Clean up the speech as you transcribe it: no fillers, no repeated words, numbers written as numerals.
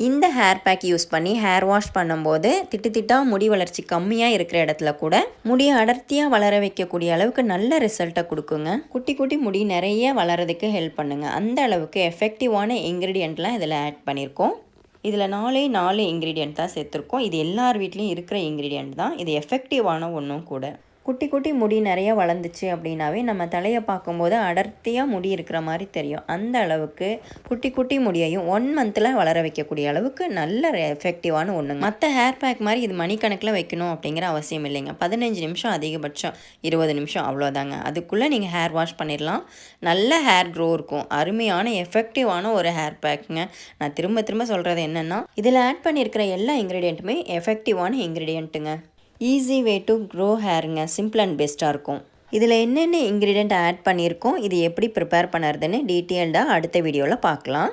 இந்த hair bag use பண்ணி hair wash பண்ணும்போது திட்டாக முடி வளர்ச்சி கம்மியாக இருக்கிற இடத்துல கூட முடியை அடர்த்தியாக வளர வைக்கக்கூடிய அளவுக்கு நல்ல ரிசல்ட்டை கொடுக்குங்க. குட்டி குட்டி முடி நிறைய வளரதுக்கு ஹெல்ப் பண்ணுங்க. அந்த அளவுக்கு எஃபெக்டிவான இன்க்ரீடியண்ட்லாம் இதில் ஆட் பண்ணியிருக்கோம். இதில் 4 இன்க்ரீடியண்ட் தான் சேர்த்துருக்கோம். இது எல்லார் வீட்லேயும் இருக்கிற இன்க்ரீடியண்ட் தான். இது எஃபெக்டிவான ஒன்றும் கூட. குட்டி குட்டி முடி நிறைய வளர்ந்துச்சு அப்படின்னாவே நம்ம தலையை பார்க்கும்போது அடர்த்தியாக முடி இருக்கிற மாதிரி தெரியும். அந்த அளவுக்கு குட்டி குட்டி முடியையும் 1 மந்தில் வளர வைக்கக்கூடிய அளவுக்கு நல்ல எஃபெக்டிவான ஒன்றுங்க. மற்ற ஹேர் பேக் மாதிரி இது மணிக்கணக்கில் வைக்கணும் அப்படிங்கிற அவசியம் இல்லைங்க. 15 நிமிஷம், அதிகபட்சம் 20 நிமிஷம், அவ்வளோதாங்க. அதுக்குள்ளே நீங்கள் ஹேர் வாஷ் பண்ணிடலாம். நல்ல ஹேர் க்ரோ இருக்கும். அருமையான எஃபெக்டிவான ஒரு ஹேர் பேக்குங்க. நான் திரும்ப சொல்கிறது என்னென்னா, இதில் ஆட் பண்ணியிருக்கிற எல்லா இன்க்ரீடியண்ட்டுமே எஃபெக்டிவான இன்க்ரீடியண்ட்டுங்க. ஈஸி வே டு க்ரோ ஹேருங்க. சிம்பிள் அண்ட் பெஸ்ட்டாக இருக்கும். இதில் என்னென்ன இன்க்ரீடியண்ட் ஆட் பண்ணியிருக்கோம், இது எப்படி ப்ரிப்பேர் பண்ணுறதுன்னு டீட்டெயில்டாக அடுத்த வீடியோவில் பார்க்கலாம்.